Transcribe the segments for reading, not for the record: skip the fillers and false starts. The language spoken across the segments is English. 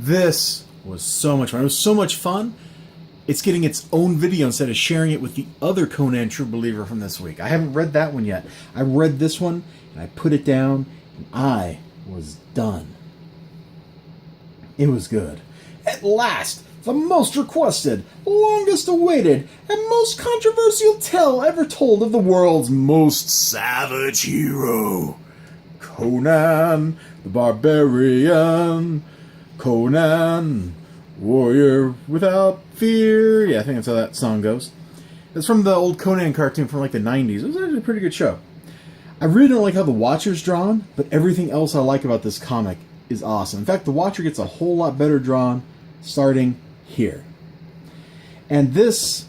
This was so much fun. It was so much fun. It's getting its own video instead of sharing it with the other Conan True Believer from this week. I haven't read that one yet. I read this one, and I put it down, and I was done. It was good. At last, the most requested, longest awaited, and most controversial tale ever told of the world's most savage hero. Conan the Barbarian. Conan, warrior without fear. Yeah, I think that's how that song goes. It's from the old Conan cartoon from like the 90s. It was actually a pretty good show. I really don't like how the Watcher's drawn, but everything else I like about this comic is awesome. In fact, the Watcher gets a whole lot better drawn starting here. And this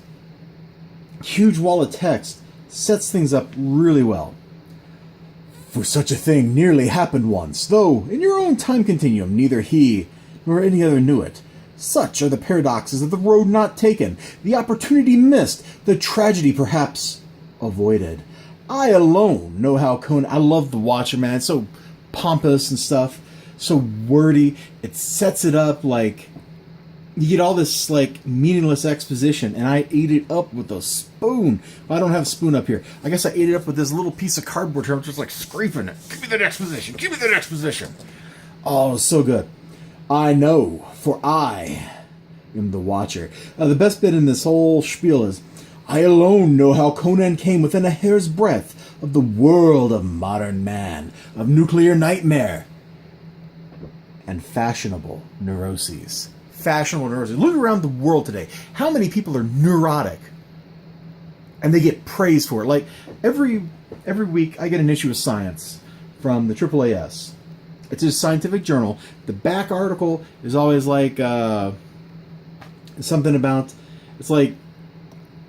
huge wall of text sets things up really well. For such a thing nearly happened once, though in your own time continuum neither he nor any other knew it. Such are the paradoxes of the road not taken, the opportunity missed, the tragedy perhaps avoided. I alone know how Conan... I love the Watcher, man. It's so pompous and stuff, so wordy. It sets it up like... You get all this, like, meaningless exposition, and I ate it up with a spoon. Well, I don't have a spoon up here. I guess I ate it up with this little piece of cardboard here. I'm just, like, scraping it. Give me that exposition. Give me that exposition. Oh, it was so good. I know, for I am the Watcher. The best bit in this whole spiel is, I alone know how Conan came within a hair's breadth of the world of modern man, of nuclear nightmare, and fashionable neuroses. Fashionable neuroses. Look around the world today. How many people are neurotic? And they get praised for it. Like, every week I get an issue of Science from the AAAS. It's a scientific journal. The back article is always like something about, it's like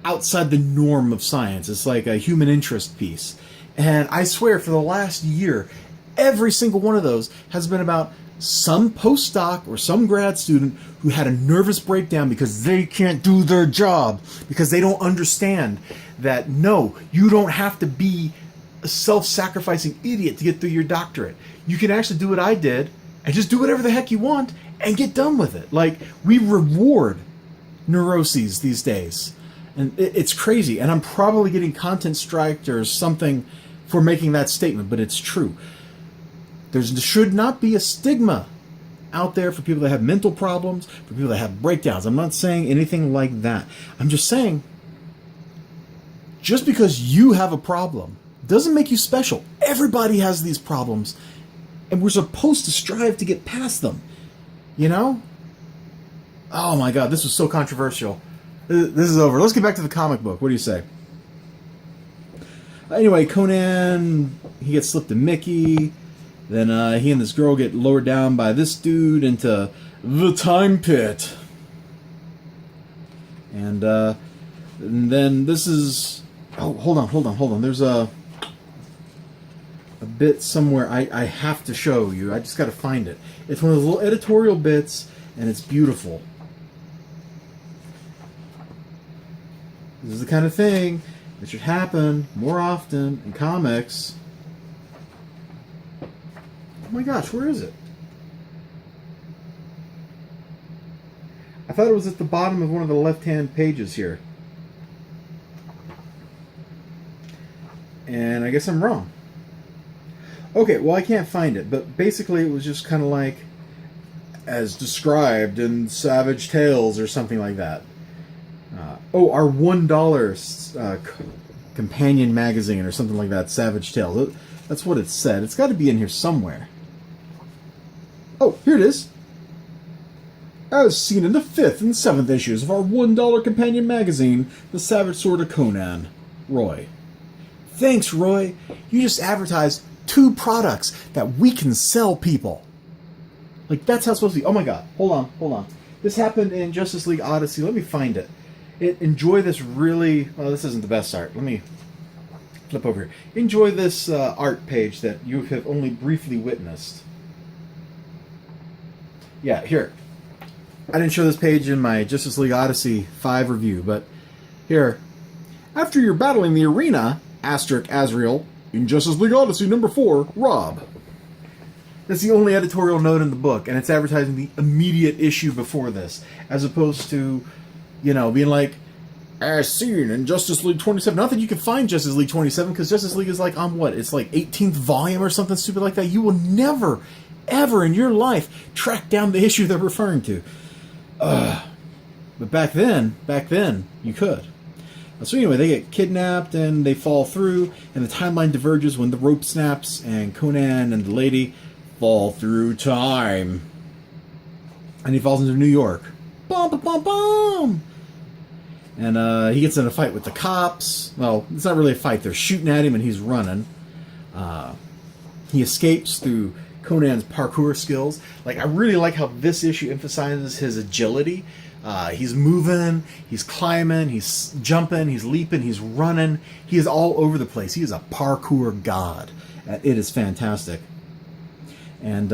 outside the norm of science. It's like a human interest piece. And I swear for the last year, every single one of those has been about some postdoc or some grad student who had a nervous breakdown because they can't do their job, because they don't understand that, no, you don't have to be a self-sacrificing idiot to get through your doctorate. You can actually do what I did and just do whatever the heck you want and get done with it. Like, we reward neuroses these days. And it's crazy. And I'm probably getting content striked or something for making that statement, but it's true. There should not be a stigma out there for people that have mental problems, for people that have breakdowns. I'm not saying anything like that. I'm just saying, just because you have a problem doesn't make you special. Everybody has these problems, and we're supposed to strive to get past them. You know? Oh my god, this was so controversial. This is over. Let's get back to the comic book. What do you say? Anyway, Conan, he gets slipped to Mickey. Then he and this girl get lowered down by this dude into the time pit. And then this is... Oh, hold on. There's a bit somewhere I have to show you. I just got to find it. It's one of those little editorial bits, and it's beautiful. This is the kind of thing that should happen more often in comics. Oh my gosh, where is it? I thought it was at the bottom of one of the left-hand pages here. And I guess I'm wrong. Okay, well, I can't find it, but basically it was just kind of like as described in Savage Tales or something like that. Our $1 companion magazine or something like that, Savage Tales. That's what it said. It's got to be in here somewhere. Oh, here it is. As seen in the 5th and 7th issues of our $1 companion magazine, The Savage Sword of Conan. Roy. Thanks, Roy. You just advertised 2 products that we can sell people. Like, that's how it's supposed to be. Oh my god. Hold on. This happened in Justice League Odyssey. Let me find it. Enjoy this really... Well, this isn't the best art. Let me flip over here. Enjoy this art page that you have only briefly witnessed. Yeah, here. I didn't show this page in my Justice League Odyssey 5 review, but here. After you're battling the arena, Asterisk Azrael, in Justice League Odyssey number 4, Rob. That's the only editorial note in the book, and it's advertising the immediate issue before this, as opposed to, being like, as seen in Justice League 27. Not that you can find Justice League 27, because Justice League is like on what? It's like 18th volume or something stupid like that. You will never, ever in your life track down the issue they're referring to. But back then, you could. So anyway, they get kidnapped and they fall through, and the timeline diverges when the rope snaps, and Conan and the lady fall through time. And he falls into New York. Bum, bum, bum, bum! And he gets in a fight with the cops. Well, it's not really a fight. They're shooting at him and he's running. He escapes through Conan's parkour skills. Like, I really like how this issue emphasizes his agility. He's moving, he's climbing, he's jumping, he's leaping, he's running. He is all over the place. He is a parkour god. It is fantastic. And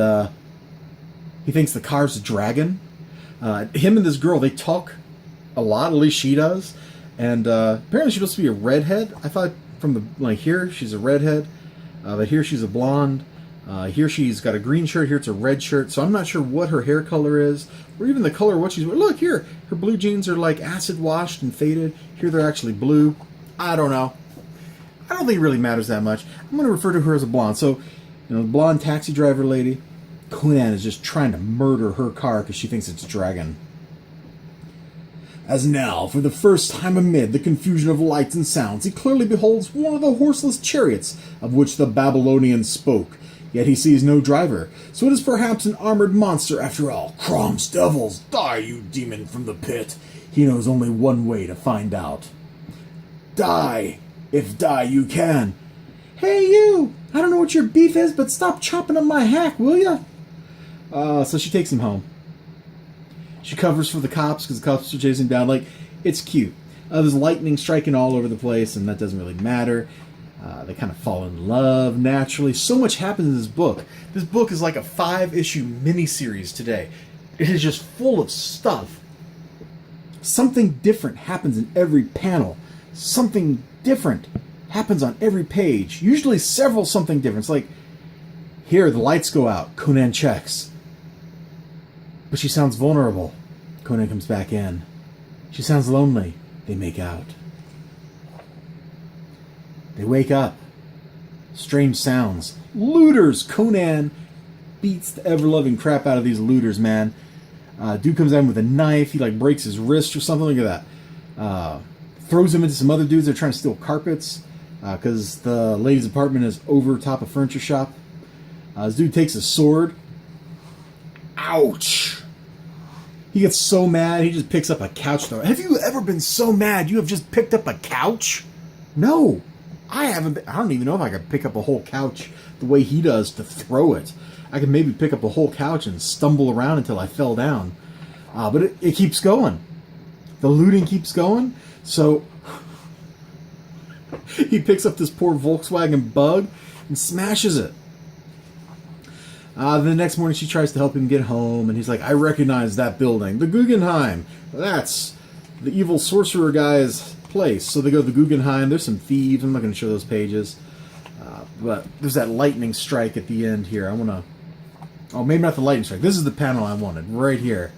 he thinks the car's a dragon. Him and this girl, they talk a lot, at least she does. And apparently she's supposed to be a redhead. I thought from the, here she's a redhead, but here she's a blonde. Here she's got a green shirt, here it's a red shirt, so I'm not sure what her hair color is, or even the color of what she's wearing. Look here, her blue jeans are like acid washed and faded. Here they're actually blue. I don't know. I don't think it really matters that much. I'm going to refer to her as a blonde. So, the blonde taxi driver lady, Conan is just trying to murder her car because she thinks it's a dragon. As now, for the first time amid the confusion of lights and sounds, he clearly beholds one of the horseless chariots of which the Babylonians spoke. Yet he sees no driver, so it is perhaps an armored monster after all. Crom's devils, die, you demon from the pit. He knows only one way to find out. Die, if die you can. Hey you, I don't know what your beef is, but stop chopping up my hack, will ya? So she takes him home. She covers for the cops because the cops are chasing him down. Like, it's cute. There's lightning striking all over the place, and that doesn't really matter. They kind of fall in love naturally. So much happens in this book. This book is like a 5-issue miniseries today. It is just full of stuff. Something different happens in every panel. Something different happens on every page. Usually several something different. It's like, here, the lights go out. Conan checks. But she sounds vulnerable. Conan comes back in. She sounds lonely. They make out. They wake up. Strange sounds. Looters! Conan beats the ever-loving crap out of these looters, man. Dude comes in with a knife. He, breaks his wrist or something. Look at that. Throws him into some other dudes that are trying to steal carpets. Because the lady's apartment is over top of furniture shop. This dude takes a sword. Ouch! He gets so mad, he just picks up a couch. Have you ever been so mad you have just picked up a couch? No. I haven't. I don't even know if I could pick up a whole couch the way he does to throw it. I could maybe pick up a whole couch and stumble around until I fell down. But it keeps going. The looting keeps going. So he picks up this poor Volkswagen Bug and smashes it. The next morning she tries to help him get home, and he's like, I recognize that building. The Guggenheim. That's the evil sorcerer guy's place. So they go to the Guggenheim. There's some thieves. I'm not going to show those pages. But there's that lightning strike at the end here. I want to... Oh, maybe not the lightning strike. This is the panel I wanted. Right here.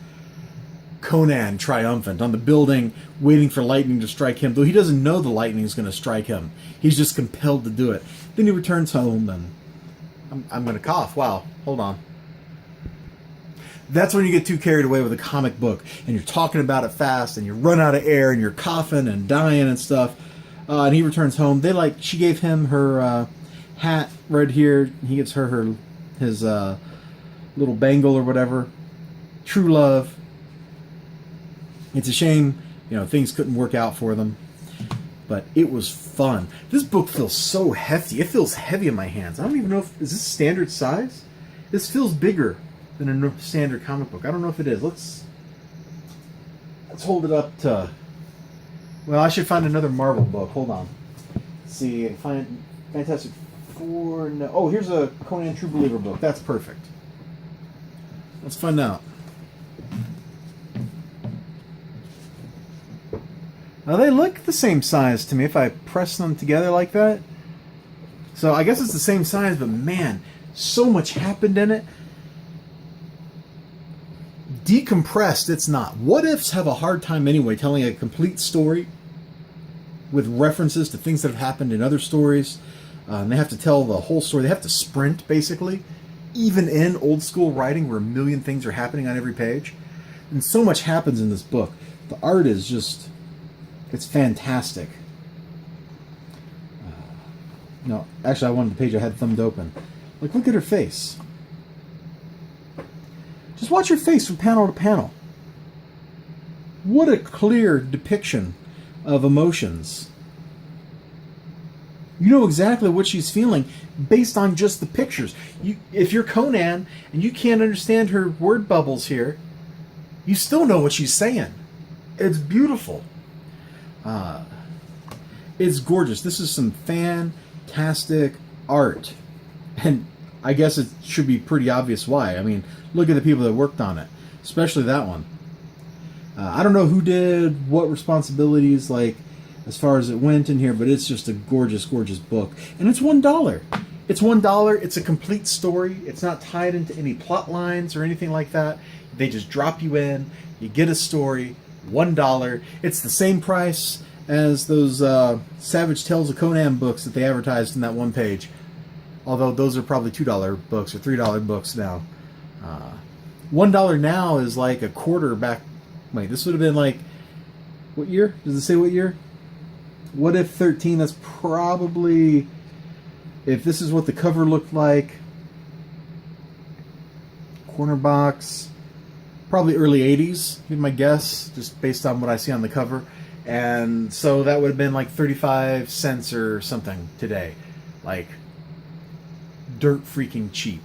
Conan triumphant on the building, waiting for lightning to strike him. Though he doesn't know the lightning is going to strike him. He's just compelled to do it. Then he returns home, and... I'm going to cough. Wow. Hold on. That's when you get too carried away with a comic book, and you're talking about it fast, and you run out of air, and you're coughing and dying and stuff. And he returns home. She gave him her hat right here. He gives her his little bangle or whatever. True love. It's a shame, things couldn't work out for them. But it was fun. This book feels so hefty. It feels heavy in my hands. I don't even know is this standard size? This feels bigger than a standard comic book. I don't know if it is. Let's hold it up to... Well, I should find another Marvel book. Hold on. Let's see. Find Fantastic Four. No. Oh, here's a Conan True Believer book. That's perfect. Let's find out. Now, they look the same size to me if I press them together like that. So I guess it's the same size, but man, So much happened in it. Decompressed, it's not. What ifs have a hard time anyway telling a complete story with references to things that have happened in other stories. And they have to tell the whole story. They have to sprint, basically, even in old school writing where a million things are happening on every page. And so much happens in this book. The art is just, it's fantastic. No, actually, I wanted the page I had thumbed open. Like, look at her face. Just watch her face from panel to panel. What a clear depiction of emotions. You know exactly what she's feeling based on just the pictures. If you're Conan and you can't understand her word bubbles here, you still know what she's saying. It's beautiful. It's gorgeous. This is some fantastic art. And I guess it should be pretty obvious why. I mean, look at the people that worked on it, especially that one. I don't know who did what responsibilities, like, as far as it went in here, but it's just a gorgeous, gorgeous book. And it's $1. It's $1. It's a complete story. It's not tied into any plot lines or anything like that. They just drop you in. You get a story. $1. It's the same price as those Savage Tales of Conan books that they advertised in that one page. Although those are probably $2 books or $3 books now. $1 now is like a quarter back. Wait, this would have been like, what year? Does it say what year? What if 13? That's probably, if this is what the cover looked like, corner box, probably early 80s, be my guess, just based on what I see on the cover. And so that would have been like 35 cents or something today. Like, dirt freaking cheap.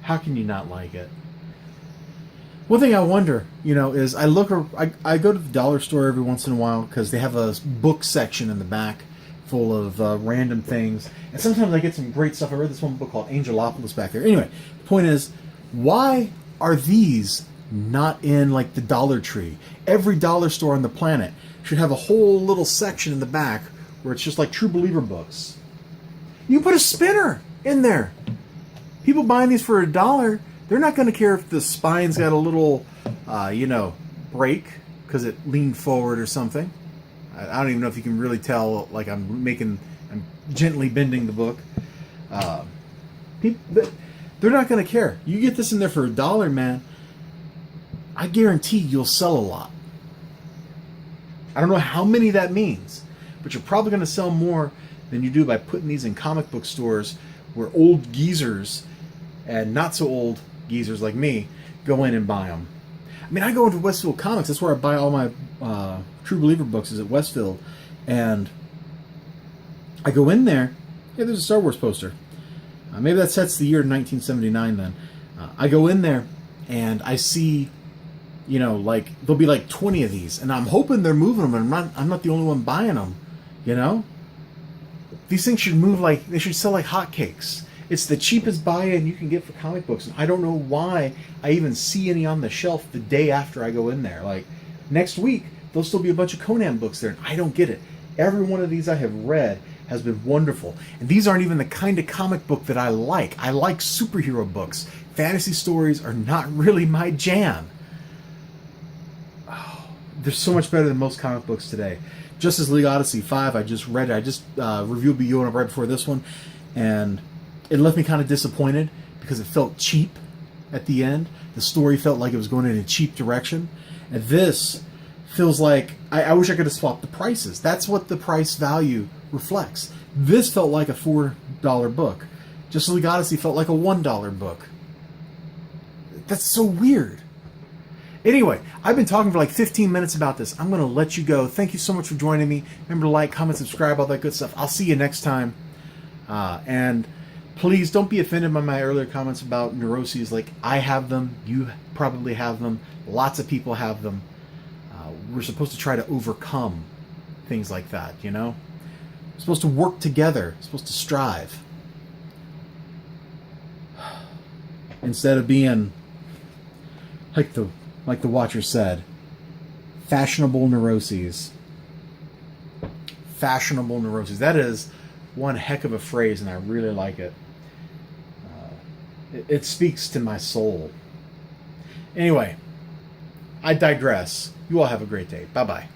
How can you not like it? One thing I wonder, is I go to the dollar store every once in a while because they have a book section in the back full of random things. And sometimes I get some great stuff. I read this one book called Angelopolis back there. Anyway, the point is, why are these not in, like, the Dollar Tree? Every dollar store on the planet should have a whole little section in the back where it's just like True Believer books. You put a spinner in there. People buying these for $1, they're not going to care if the spine's got a little, break because it leaned forward or something. I don't even know if you can really tell. Like, I'm gently bending the book. They're not going to care. You get this in there for $1, man. I guarantee you'll sell a lot. I don't know how many that means, but you're probably going to sell more than you do by putting these in comic book stores where old geezers and not so old geezers like me go in and buy them. I mean, I go into Westfield Comics. That's where I buy all my True Believer books, is at Westfield. And I go in there. Yeah, there's a Star Wars poster. Maybe that sets the year 1979 then. I go in there and I see, like, there'll be like 20 of these. And I'm hoping they're moving them, and I'm not the only one buying them, These things should move like, they should sell like hotcakes. It's the cheapest buy-in you can get for comic books. And I don't know why I even see any on the shelf the day after I go in there. Like, next week, there'll still be a bunch of Conan books there, and I don't get it. Every one of these I have read has been wonderful. And these aren't even the kind of comic book that I like. I like superhero books. Fantasy stories are not really my jam. Oh, they're so much better than most comic books today. Justice League Odyssey 5, I just read it. I just reviewed Beyond right before this one, and it left me kind of disappointed because it felt cheap at the end. The story felt like it was going in a cheap direction. And this feels like, I wish I could have swapped the prices. That's what the price value reflects. This felt like a $4 book. Justice League Odyssey felt like a $1 book. That's so weird. Anyway, I've been talking for like 15 minutes about this. I'm going to let you go. Thank you so much for joining me. Remember to like, comment, subscribe, all that good stuff. I'll see you next time. And please don't be offended by my earlier comments about neuroses. Like, I have them. You probably have them. Lots of people have them. We're supposed to try to overcome things like that, We're supposed to work together. We're supposed to strive. Instead of being, like the Watcher said, fashionable neuroses. Fashionable neuroses. That is one heck of a phrase, and I really like it. It speaks to my soul. Anyway, I digress. You all have a great day. Bye-bye.